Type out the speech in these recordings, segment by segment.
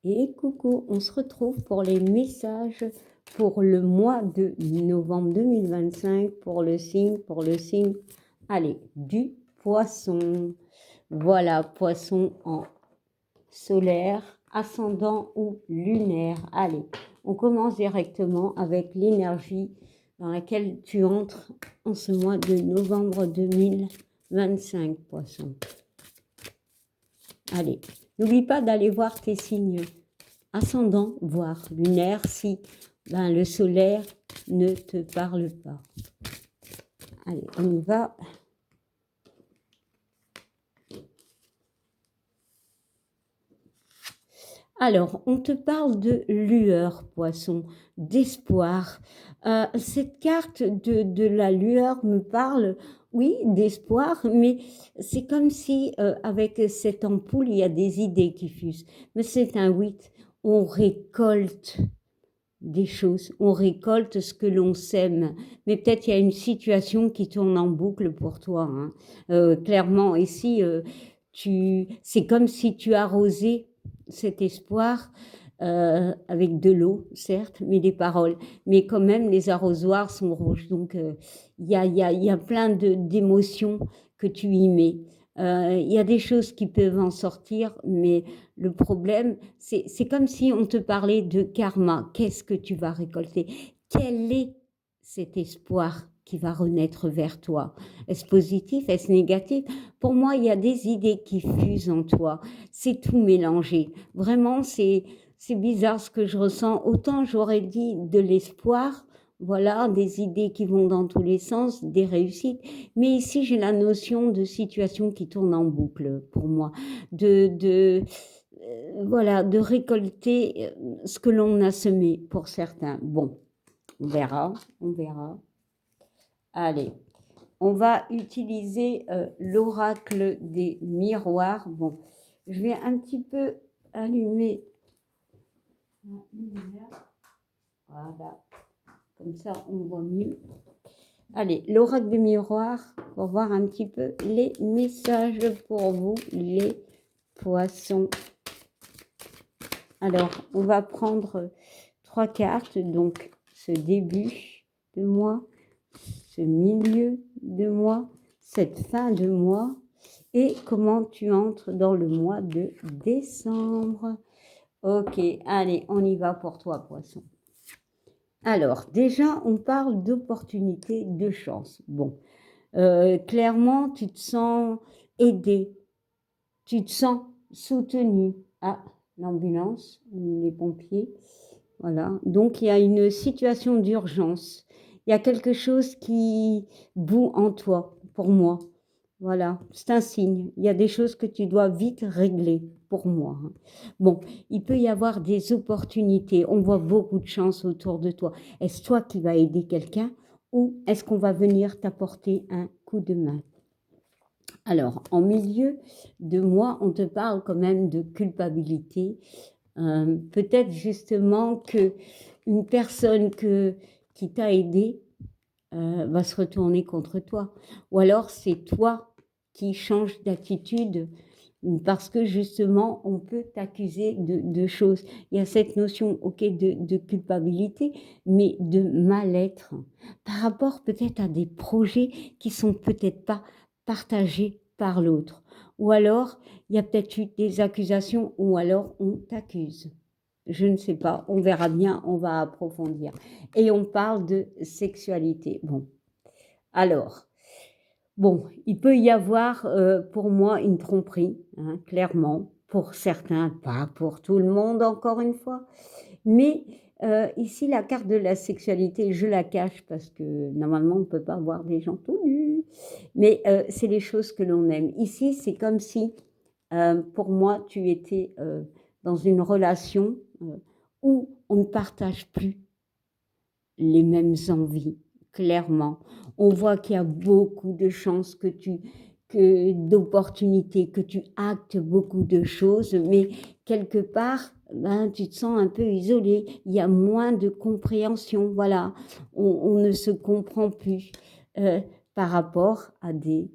Et coucou, on se retrouve pour les messages pour le mois de novembre 2025 pour le signe, allez, du poisson. Voilà, poisson en solaire, ascendant ou lunaire. Allez, on commence directement avec l'énergie dans laquelle tu entres en ce mois de novembre 2025, poisson. Allez, n'oublie pas d'aller voir tes signes ascendant, voire lunaire, si le solaire ne te parle pas. Allez, on y va. Alors, on te parle de lueur, poisson, d'espoir. Cette carte de la lueur me parle, oui, d'espoir, mais c'est comme si, avec cette ampoule, il y a des idées qui fusent. Mais c'est un 8. On récolte des choses, on récolte ce que l'on sème, mais peut-être il y a une situation qui tourne en boucle pour toi, hein. Clairement, ici, c'est comme si tu arrosais cet espoir avec de l'eau, certes, mais des paroles. Mais quand même, les arrosoirs sont rouges. Donc, il y a plein d'émotions que tu y mets. Il y a des choses qui peuvent en sortir, mais le problème, c'est comme si on te parlait de karma. Qu'est-ce que tu vas récolter? Quel est cet espoir qui va renaître vers toi? Est-ce positif? Est-ce négatif? Pour moi, il y a des idées qui fusent en toi. C'est tout mélangé. Vraiment, c'est bizarre ce que je ressens. Autant j'aurais dit de l'espoir, voilà, des idées qui vont dans tous les sens, des réussites. Mais ici, j'ai la notion de situation qui tourne en boucle pour moi. Voilà, de récolter ce que l'on a semé pour certains. Bon, on verra, on verra. Allez, on va utiliser l'oracle des miroirs. Bon, je vais un petit peu allumer la lumière. Voilà, comme ça on voit mieux. Allez, l'oracle des miroirs, pour voir un petit peu les messages pour vous, les poissons. Alors, on va prendre 3 cartes, donc ce début de mois, ce milieu de mois, cette fin de mois, et comment tu entres dans le mois de décembre. Ok, allez, on y va pour toi, poisson. Alors, déjà, on parle d'opportunité, de chance. Bon, clairement, tu te sens aidé, tu te sens soutenu. Ah, l'ambulance, les pompiers, voilà. Donc, il y a une situation d'urgence. Il y a quelque chose qui bout en toi, pour moi. Voilà, c'est un signe. Il y a des choses que tu dois vite régler, pour moi. Bon, il peut y avoir des opportunités. On voit beaucoup de chance autour de toi. Est-ce toi qui vas aider quelqu'un ou est-ce qu'on va venir t'apporter un coup de main? Alors, en milieu de mois, on te parle quand même de culpabilité. Peut-être justement que une personne qui t'a aidé va se retourner contre toi. Ou alors c'est toi qui changes d'attitude parce que justement on peut t'accuser de choses. Il y a cette notion, ok, de culpabilité, mais de mal-être par rapport peut-être à des projets qui sont peut-être pas partagés par l'autre. Ou alors il y a peut-être eu des accusations ou alors on t'accuse. Je ne sais pas, on verra bien, on va approfondir. Et on parle de sexualité. Bon, alors, bon, il peut y avoir pour moi une tromperie, hein, clairement, pour certains, pas pour tout le monde, encore une fois. Mais ici, la carte de la sexualité, je la cache parce que normalement, on ne peut pas voir des gens tout nus. Mais c'est les choses que l'on aime. Ici, c'est comme si, pour moi, tu étais dans une relation où on ne partage plus les mêmes envies, clairement. On voit qu'il y a beaucoup de chances d'opportunités, que tu actes beaucoup de choses, mais quelque part, tu te sens un peu isolé. Il y a moins de compréhension, voilà. On ne se comprend plus euh, par rapport à des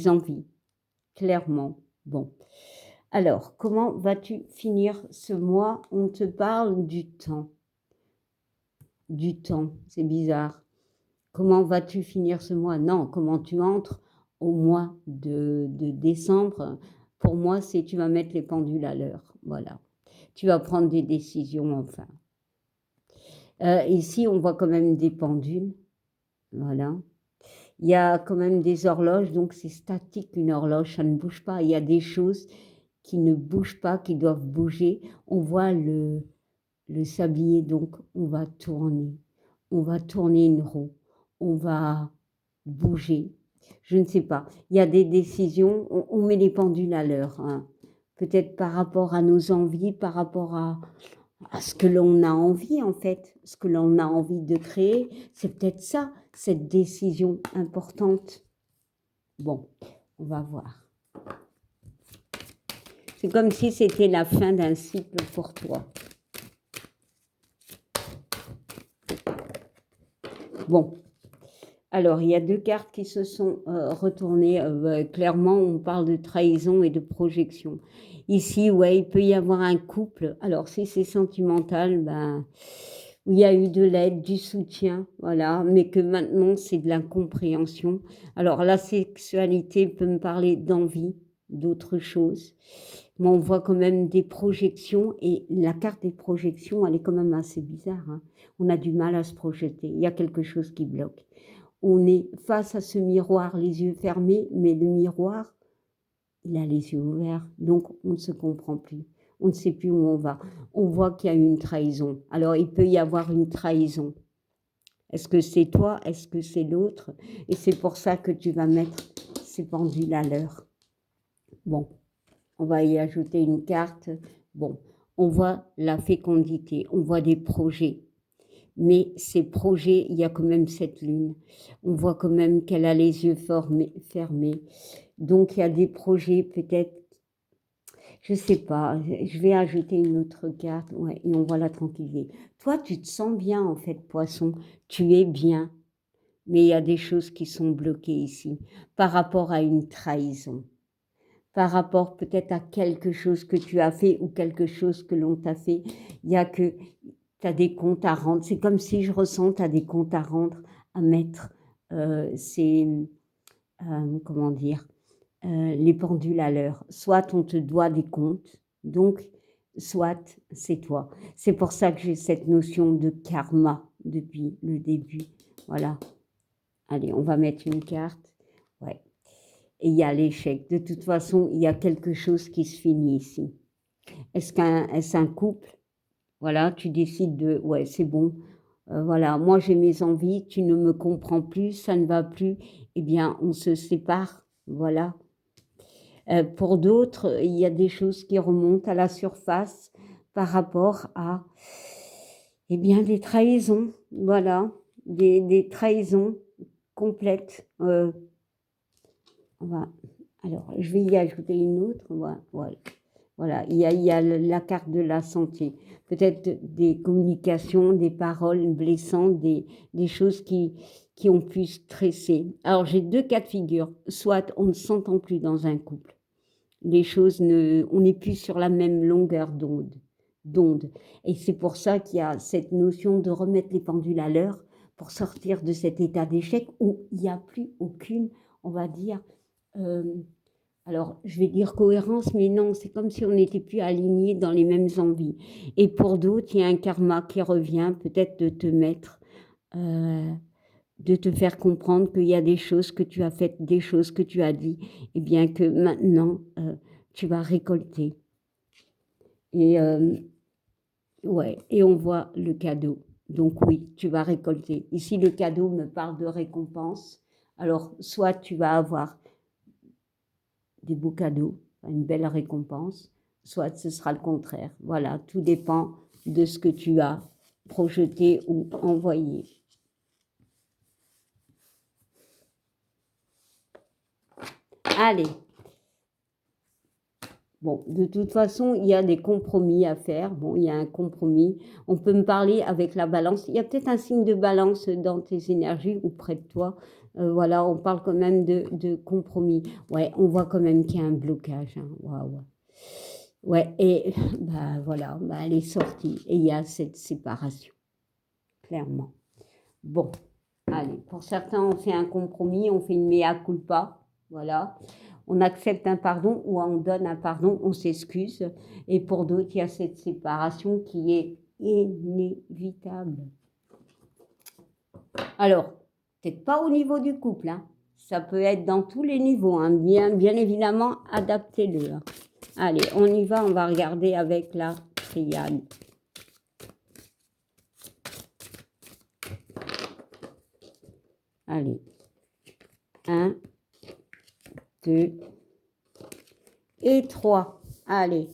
envies, clairement. Bon. Alors, comment vas-tu finir ce mois? On te parle du temps. Du temps, c'est bizarre. Comment vas-tu finir ce mois? Non, comment tu entres au mois de décembre? Pour moi, c'est tu vas mettre les pendules à l'heure, voilà. Tu vas prendre des décisions enfin. Ici, on voit quand même des pendules, voilà. Il y a quand même des horloges, donc c'est statique une horloge, ça ne bouge pas. Il y a des choses qui ne bougent pas, qui doivent bouger. On voit le sablier, donc on va tourner. On va tourner une roue. On va bouger. Je ne sais pas. Il y a des décisions, on met les pendules à l'heure, hein. Peut-être par rapport à nos envies, par rapport à ce que l'on a envie en fait, ce que l'on a envie de créer. C'est peut-être ça, cette décision importante. Bon, on va voir. C'est comme si c'était la fin d'un cycle pour toi. Bon, alors il y a 2 cartes qui se sont retournées. Clairement, on parle de trahison et de projection. Ici, ouais, il peut y avoir un couple. Alors, si c'est sentimental, ben, où il y a eu de l'aide, du soutien, voilà, mais que maintenant, c'est de l'incompréhension. Alors, la sexualité peut me parler d'envie, d'autres choses. Mais on voit quand même des projections et la carte des projections, elle est quand même assez bizarre, hein. On a du mal à se projeter. Il y a quelque chose qui bloque. On est face à ce miroir, les yeux fermés, mais le miroir, il a les yeux ouverts, donc on ne se comprend plus. On ne sait plus où on va. On voit qu'il y a une trahison. Alors, il peut y avoir une trahison. Est-ce que c'est toi? Est-ce que c'est l'autre? Et c'est pour ça que tu vas mettre ces pendules à l'heure. Bon, on va y ajouter une carte. Bon, on voit la fécondité, on voit des projets. Mais ces projets, il y a quand même cette lune. On voit quand même qu'elle a les yeux fermés. Donc, il y a des projets peut-être, je ne sais pas, je vais ajouter une autre carte, ouais, et on voit la tranquillité. Toi, tu te sens bien en fait, poisson, tu es bien, mais il y a des choses qui sont bloquées ici par rapport à une trahison, par rapport peut-être à quelque chose que tu as fait ou quelque chose que l'on t'a fait. Il y a que tu as des comptes à rendre. C'est comme si je ressens, tu as des comptes à rendre, à mettre. C'est, comment dire, les pendules à l'heure. Soit on te doit des comptes, donc soit c'est toi. C'est pour ça que j'ai cette notion de karma depuis le début. Voilà. Allez, on va mettre une carte. Ouais. Et il y a l'échec. De toute façon, il y a quelque chose qui se finit ici. Est-ce un couple? Voilà, tu décides de, ouais, c'est bon. Voilà, moi j'ai mes envies, tu ne me comprends plus, ça ne va plus. Eh bien, on se sépare. Voilà. Pour d'autres, il y a des choses qui remontent à la surface par rapport à, eh bien, des trahisons. Voilà, des trahisons complètes. Voilà. Alors, je vais y ajouter une autre. Voilà, voilà. Voilà, il y a la carte de la santé. Peut-être des communications, des paroles blessantes, des choses qui ont pu stresser. Alors, j'ai 2 cas de figure. Soit on ne s'entend plus dans un couple. Les choses on n'est plus sur la même longueur d'onde. Et c'est pour ça qu'il y a cette notion de remettre les pendules à l'heure pour sortir de cet état d'échec où il n'y a plus aucune, on va dire, euh, alors, je vais dire cohérence, mais non, c'est comme si on n'était plus alignés dans les mêmes envies. Et pour d'autres, il y a un karma qui revient, peut-être de te mettre, euh, de te faire comprendre qu'il y a des choses que tu as faites, des choses que tu as dit, et bien que maintenant, tu vas récolter. Et ouais, et on voit le cadeau. Donc oui, tu vas récolter. Ici, le cadeau me parle de récompense. Alors, soit tu vas avoir des beaux cadeaux, une belle récompense, soit ce sera le contraire. Voilà, tout dépend de ce que tu as projeté ou envoyé. Allez. Bon, de toute façon, il y a des compromis à faire. Bon, il y a un compromis. On peut me parler avec la balance. Il y a peut-être un signe de balance dans tes énergies ou près de toi. Voilà, on parle quand même de compromis. Ouais, on voit quand même qu'il y a un blocage, hein. Waouh. Ouais, et bah, voilà, bah, elle est sortie et il y a cette séparation, clairement. Bon, allez, pour certains, on fait un compromis, on fait une mea culpa, voilà. On accepte un pardon ou on donne un pardon, on s'excuse. Et pour d'autres, il y a cette séparation qui est inévitable. Alors, peut-être pas au niveau du couple, hein. Ça peut être dans tous les niveaux, hein. Bien évidemment, adaptez-le, hein. Allez, on y va, on va regarder avec la triade. Allez, 1, 2 et 3. Allez.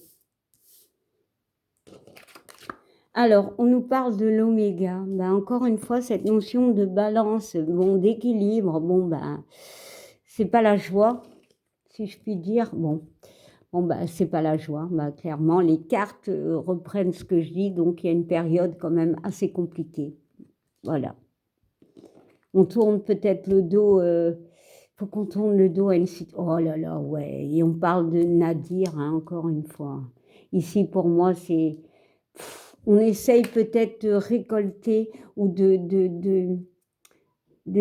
Alors, on nous parle de l'oméga. Ben, encore une fois, cette notion de balance, bon, d'équilibre, bon, ben, c'est pas la joie, si je puis dire. Bon, ben, c'est pas la joie. Ben, clairement, les cartes reprennent ce que je dis, donc il y a une période quand même assez compliquée. Voilà. On tourne peut-être le dos, faut qu'on tourne le dos à une situation. Oh là là, ouais. Et on parle de Nadir, hein, encore une fois. Ici, pour moi, c'est... On essaye peut-être de récolter ou de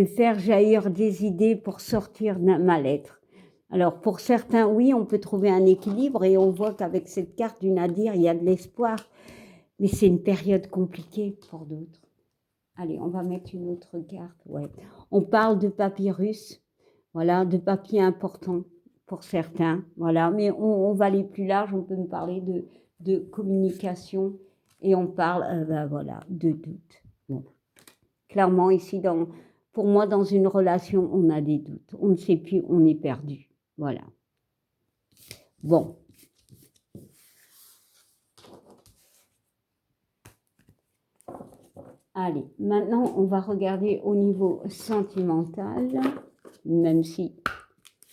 faire jaillir des idées pour sortir d'un mal-être. Alors, pour certains, oui, on peut trouver un équilibre et on voit qu'avec cette carte du Nadir, il y a de l'espoir. Mais c'est une période compliquée pour d'autres. Allez, on va mettre une autre carte. Ouais. On parle de papyrus, voilà, de papier important pour certains, voilà. Mais on va aller plus large, on peut me parler de communication et on parle, ben voilà, de doute. Bon. Clairement, ici, pour moi, dans une relation, on a des doutes. On ne sait plus, on est perdu. Voilà. Bon. Allez, maintenant, on va regarder au niveau sentimental, même si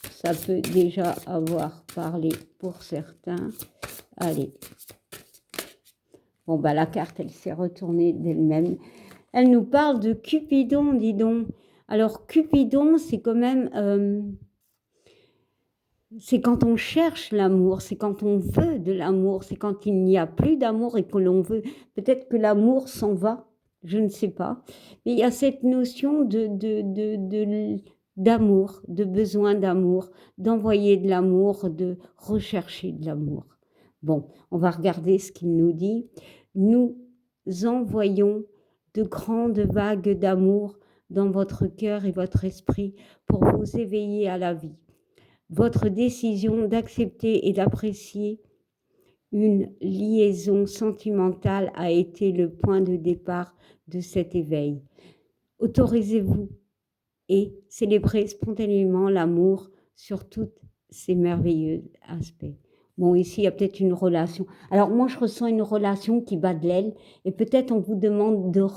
ça peut déjà avoir parlé pour certains. Allez. Bon, bah, la carte, elle s'est retournée d'elle-même. Elle nous parle de Cupidon, dis donc. Alors, Cupidon, c'est quand même... c'est quand on cherche l'amour, c'est quand on veut de l'amour, c'est quand il n'y a plus d'amour et que l'on veut. Peut-être que l'amour s'en va, je ne sais pas. Mais il y a cette notion d'amour, de besoin d'amour, d'envoyer de l'amour, de rechercher de l'amour. Bon, on va regarder ce qu'il nous dit. Nous envoyons de grandes vagues d'amour dans votre cœur et votre esprit pour vous éveiller à la vie. Votre décision d'accepter et d'apprécier une liaison sentimentale a été le point de départ de cet éveil. Autorisez-vous et célébrez spontanément l'amour sur tous ses merveilleux aspects. Bon, ici, il y a peut-être une relation. Alors, moi, je ressens une relation qui bat de l'aile et peut-être on vous demande de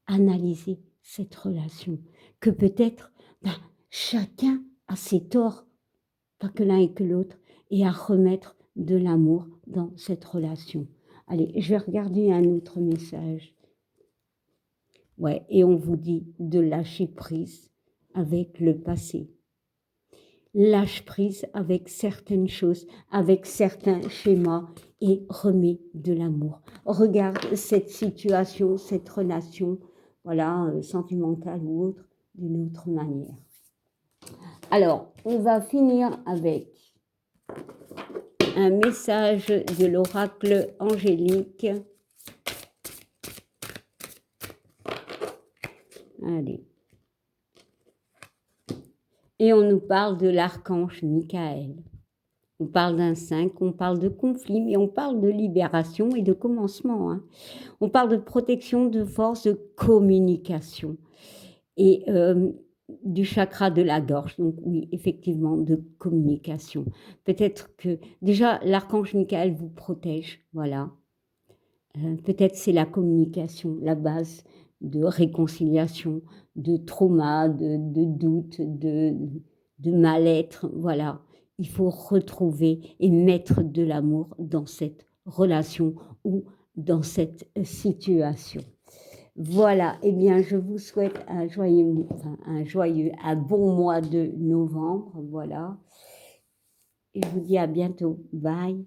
analyser cette relation. Que peut-être chacun a ses torts, pas que l'un et que l'autre, et à remettre de l'amour dans cette relation. Allez, je vais regarder un autre message. Ouais, et on vous dit de lâcher prise avec le passé. Lâche prise avec certaines choses, avec certains schémas et remets de l'amour. Regarde cette situation, cette relation, voilà, sentimentale ou autre, d'une autre manière. Alors, on va finir avec un message de l'oracle angélique. Allez. Et on nous parle de l'archange Michael. On parle d'un 5, on parle de conflit, mais on parle de libération et de commencement, hein. On parle de protection, de force, de communication. Et du chakra de la gorge. Donc oui, effectivement, de communication. Peut-être que déjà l'archange Michael vous protège, voilà. Peut-être c'est la communication, la base de réconciliation, de trauma, de doute, de mal-être, voilà. Il faut retrouver et mettre de l'amour dans cette relation ou dans cette situation. Voilà, eh bien, je vous souhaite un bon mois de novembre, voilà. et je vous dis à bientôt. Bye.